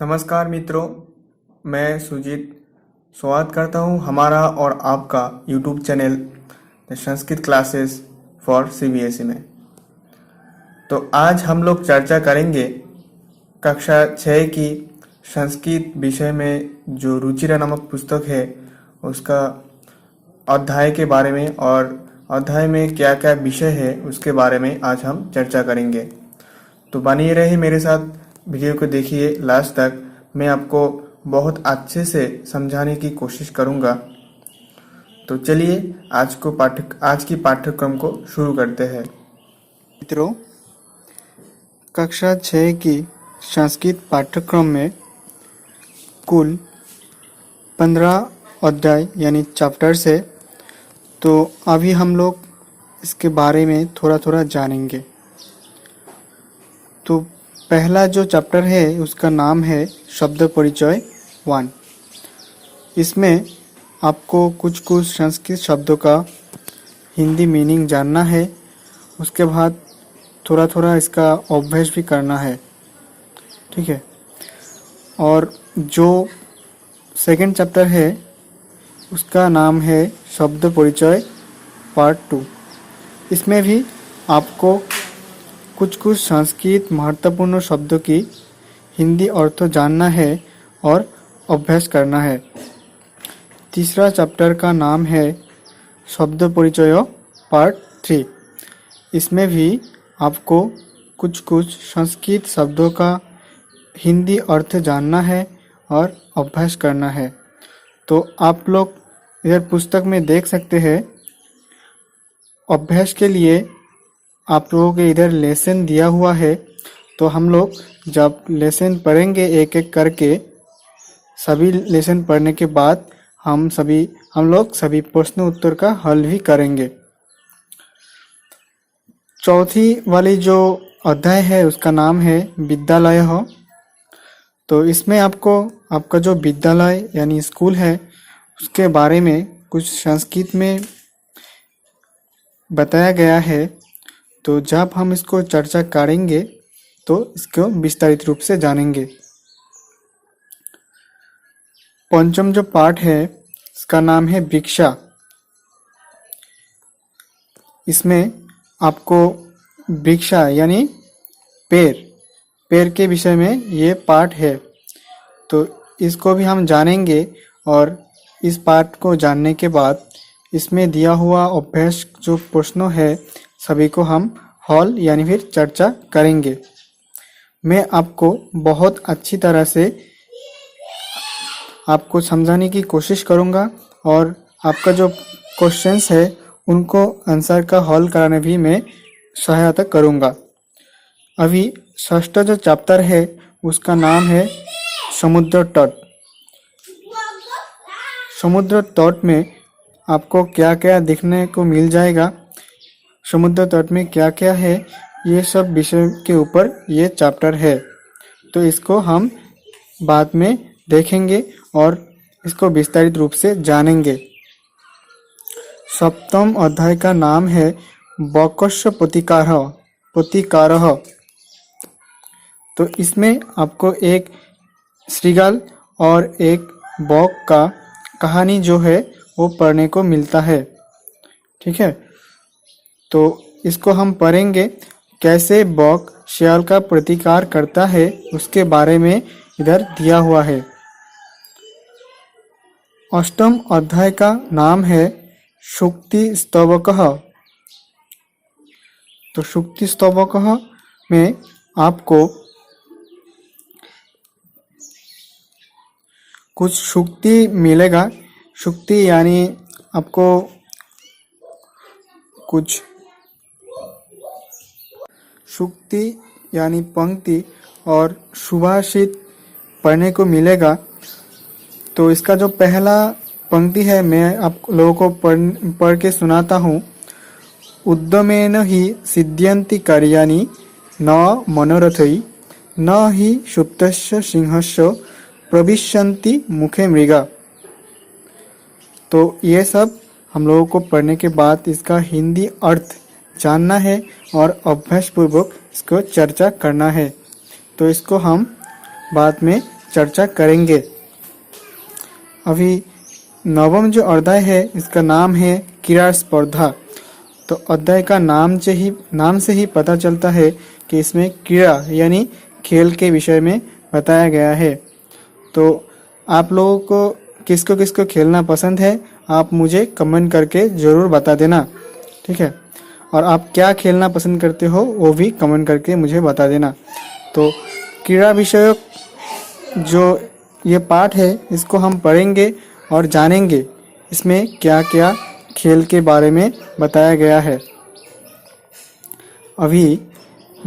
नमस्कार मित्रों, मैं सुजीत स्वागत करता हूं हमारा और आपका YouTube channel the Sanskrit classes for CBSE में। तो आज हम लोग चर्चा करेंगे कक्षा 6 की संस्कृत विषय में जो रुचिरा नामक पुस्तक है उसका अध्याय के बारे में और अध्याय में क्या क्या विषय है उसके बारे में आज हम चर्चा करेंगे। तो बनिए रहिए मेरे साथ, वीडियो को देखिए लास्ट तक। मैं आपको बहुत अच्छे से समझाने की कोशिश करूंगा। तो चलिए आज की पाठ्यक्रम को शुरू करते हैं। मित्रों, कक्षा 6 की संस्कृत पाठ्यक्रम में कुल 15 अध्याय यानी चैप्टर्स है। तो अभी हम लोग इसके बारे में थोड़ा थोड़ा जानेंगे। तो पहला जो चैप्टर है उसका नाम है शब्द परिचय 1। इसमें आपको कुछ कुछ संस्कृत शब्दों का हिंदी मीनिंग जानना है। उसके बाद थोड़ा थोड़ा इसका अभ्यास भी करना है, ठीक है। और जो सेकंड चैप्टर है उसका नाम है शब्द परिचय पार्ट 2। इसमें भी आपको कुछ कुछ संस्कृत महत्वपूर्ण शब्दों की हिंदी अर्थ जानना है और अभ्यास करना है। तीसरा चैप्टर का नाम है शब्द परिचय पार्ट 3। इसमें भी आपको कुछ कुछ संस्कृत शब्दों का हिंदी अर्थ जानना है और अभ्यास करना है। तो आप लोग इधर पुस्तक में देख सकते हैं। अभ्यास के लिए आप लोगों के इधर लेसन दिया हुआ है। तो हम लोग जब लेसन पढ़ेंगे एक एक करके, सभी लेसन पढ़ने के बाद हम लोग सभी प्रश्न उत्तर का हल भी करेंगे। चौथी वाली जो अध्याय है उसका नाम है विद्यालय हो। तो इसमें आपको आपका जो विद्यालय यानी स्कूल है उसके बारे में कुछ संस्कृत में बताया गया है। तो जब हम इसको चर्चा करेंगे तो इसको विस्तारित रूप से जानेंगे। पंचम जो पाठ है इसका नाम है भिक्षा। इसमें आपको भिक्षा यानी पैर के विषय में ये पाठ है। तो इसको भी हम जानेंगे और इस पाठ को जानने के बाद इसमें दिया हुआ अभ्यास जो प्रश्नों है सभी को हम हॉल यानी फिर चर्चा करेंगे। मैं आपको बहुत अच्छी तरह से आपको समझाने की कोशिश करूंगा और आपका जो क्वेश्चंस है उनको आंसर का हल कराने भी मैं सहायता करूंगा। अभी षष्ठ जो चैप्टर है उसका नाम है समुद्र तट। समुद्र तट में आपको क्या क्या देखने को मिल जाएगा, समुद्र तट में क्या क्या है, ये सब विषय के ऊपर ये चैप्टर है। तो इसको हम बाद में देखेंगे और इसको विस्तारित रूप से जानेंगे। सप्तम अध्याय का नाम है बकस्य प्रतिकारः। तो इसमें आपको एक श्रृगाल और एक बॉक का कहानी जो है वो पढ़ने को मिलता है, ठीक है। तो इसको हम पढ़ेंगे। कैसे बॉक शियाल का प्रतिकार करता है उसके बारे में इधर दिया हुआ है। अष्टम अध्याय का नाम है सूक्ति स्तवकः। तो सूक्ति स्तवकः में आपको कुछ सूक्ति मिलेगा। सूक्ति यानी आपको कुछ सूक्ति यानी पंक्ति और सुभाषित पढ़ने को मिलेगा। तो इसका जो पहला पंक्ति है मैं आप लोगों को पढ़ के सुनाता हूँ। उद्यमेन हि सिद्ध्यन्ति कार्याणि न मनोरथै न हि सुप्तस्य सिंहस्य प्रविशन्ति मुखे मृगा। तो ये सब हम लोगों को पढ़ने के बाद इसका हिंदी अर्थ जानना है और अभ्यास पूर्वक इसको चर्चा करना है। तो इसको हम बाद में चर्चा करेंगे। अभी नवम जो अध्याय है इसका नाम है क्रीड़ा स्पर्धा। तो अध्याय का नाम से ही पता चलता है कि इसमें क्रीड़ा यानी खेल के विषय में बताया गया है। तो आप लोगों को किसको किसको खेलना पसंद है आप मुझे कमेंट करके ज़रूर बता देना, ठीक है। और आप क्या खेलना पसंद करते हो वो भी कमेंट करके मुझे बता देना। तो क्रीड़ा विषयक जो ये पाठ है इसको हम पढ़ेंगे और जानेंगे इसमें क्या क्या खेल के बारे में बताया गया है। अभी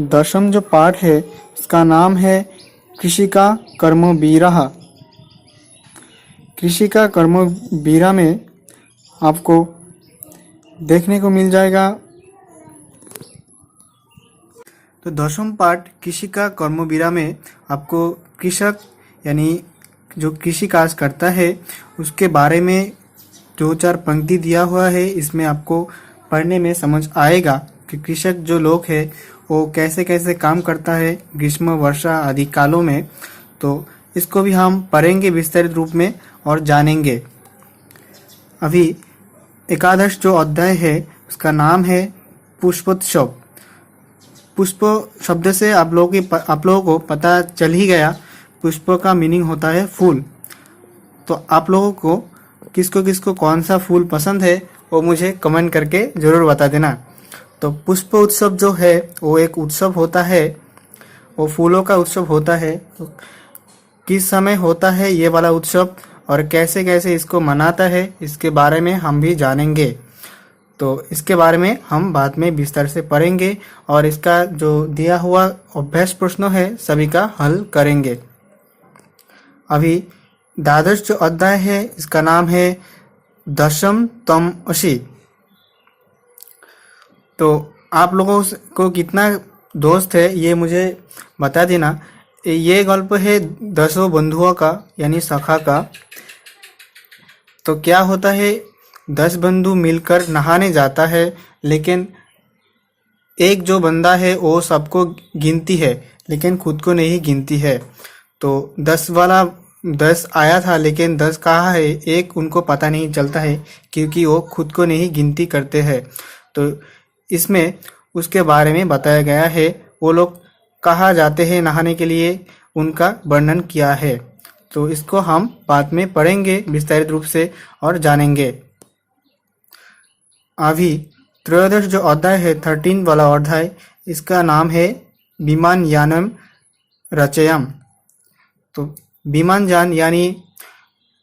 10वां जो पाठ है इसका नाम है कृषि का कर्मवीरः। कृषि का कर्मवीरा में आपको देखने को मिल जाएगा। तो 10वां पाठ कृषि का कर्मवीरा में आपको कृषक यानी जो कृषि कार्य करता है उसके बारे में 2-4 पंक्ति दिया हुआ है। इसमें आपको पढ़ने में समझ आएगा कि कृषक जो लोग है वो कैसे कैसे काम करता है ग्रीष्म वर्षा आदि कालों में। तो इसको भी हम पढ़ेंगे विस्तारित रूप में और जानेंगे। अभी 11 जो अध्याय है उसका नाम है पुष्पोत्सव। पुष्प शब्द से आप लोगों को पता चल ही गया, पुष्प का मीनिंग होता है फूल। तो आप लोगों को किसको किसको कौन सा फूल पसंद है वो मुझे कमेंट करके ज़रूर बता देना। तो पुष्प उत्सव जो है वो एक उत्सव होता है, वो फूलों का उत्सव होता है। तो किस समय होता है ये वाला उत्सव और कैसे कैसे इसको मनाता है इसके बारे में हम भी जानेंगे। तो इसके बारे में हम बाद में विस्तार से पढ़ेंगे और इसका जो दिया हुआ अभ्यास प्रश्न है सभी का हल करेंगे। अभी 12 जो अध्याय है इसका नाम है दशम तम अशी। तो आप लोगों को कितना दोस्त है ये मुझे बता देना। ये गल्प है 10 बंधुओं का यानी सखा का। तो क्या होता है 10 बंधु मिलकर नहाने जाता है, लेकिन एक जो बंदा है वो सबको गिनती है लेकिन खुद को नहीं गिनती है। तो 10 वाला 10 आया था लेकिन 10 कहाँ है एक उनको पता नहीं चलता है क्योंकि वो खुद को नहीं गिनती करते हैं। तो इसमें उसके बारे में बताया गया है, वो लोग कहाँ जाते हैं नहाने के लिए उनका वर्णन किया है। तो इसको हम बाद में पढ़ेंगे विस्तारित रूप से और जानेंगे। अभी 13 जो अध्याय है 13 वाला अध्याय इसका नाम है विमान यानम रचयम। तो विमान यान यानी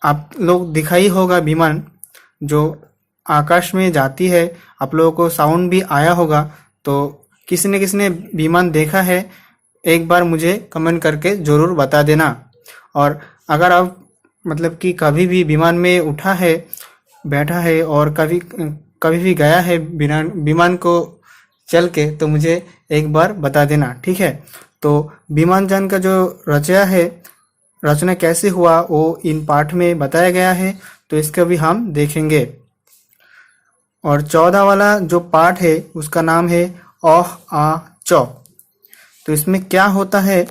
आप लोग दिखाई होगा विमान जो आकाश में जाती है, आप लोगों को साउंड भी आया होगा। तो किसने विमान देखा है एक बार मुझे कमेंट करके ज़रूर बता देना। और अगर आप मतलब कि कभी भी विमान में उठा है बैठा है और कभी भी गया है विमान को चल के तो मुझे एक बार बता देना, ठीक है। तो विमान यान का जो रचना कैसे हुआ वो इन पाठ में बताया गया है, तो इसका भी हम देखेंगे। और 14 वाला जो पाठ है उसका नाम है अह आ चौ। तो इसमें क्या होता है,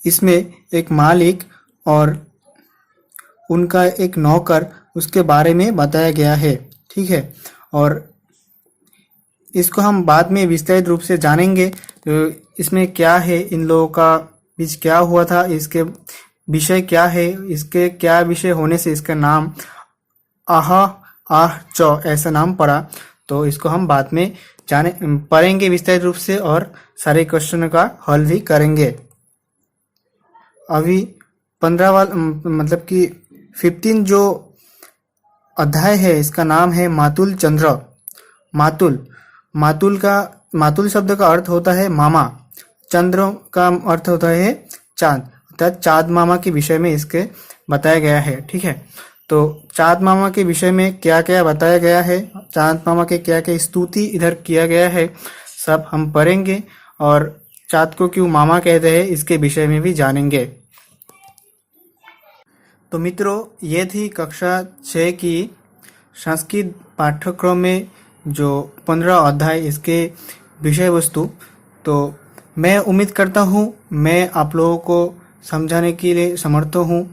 इसमें एक मालिक और उनका एक नौकर उसके बारे में बताया गया है, ठीक है। और इसको हम बाद में विस्तारित रूप से जानेंगे। तो इसमें क्या है, इन लोगों का बीच क्या हुआ था, इसके विषय क्या है, इसके क्या विषय होने से इसका नाम आह चौ ऐसा नाम पड़ा। तो इसको हम बाद में पढ़ेंगे विस्तारित रूप से और सारे क्वेश्चन का हल भी करेंगे। अभी 15 वाला मतलब कि 15 जो अध्याय है इसका नाम है मातुल चंद्र। मातुल शब्द का अर्थ होता है मामा, चंद्र का अर्थ होता है चांद, अर्थात चाँद मामा के विषय में इसके बताया गया है, ठीक है। तो चाँद मामा के विषय में क्या क्या बताया गया है, चाँद मामा के क्या क्या स्तुति इधर किया गया है, सब हम पढ़ेंगे। और चाँद को क्यों मामा कहते हैं इसके विषय में भी जानेंगे। तो मित्रों, ये थी कक्षा 6 की संस्कृत पाठ्यक्रम में जो 15 अध्याय इसके विषय वस्तु। तो मैं उम्मीद करता हूँ मैं आप लोगों को समझाने के लिए समर्थ हूँ।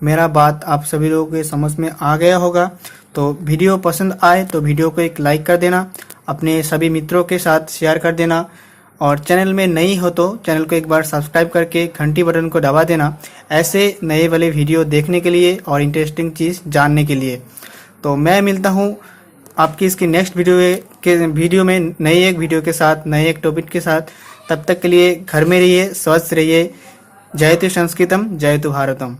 मेरा बात आप सभी लोगों के समझ में आ गया होगा। तो वीडियो पसंद आए तो वीडियो को एक लाइक कर देना, अपने सभी मित्रों के साथ शेयर कर देना, और चैनल में नई हो तो चैनल को एक बार सब्सक्राइब करके घंटी बटन को दबा देना, ऐसे नए वाले वीडियो देखने के लिए और इंटरेस्टिंग चीज़ जानने के लिए। तो मैं मिलता हूँ आपकी इसकी नेक्स्ट वीडियो में नई एक वीडियो के साथ, नए एक टॉपिक के साथ। तब तक के लिए घर में रहिए, स्वस्थ रहिए। जयतु संस्कृतम, जयतु भारतम।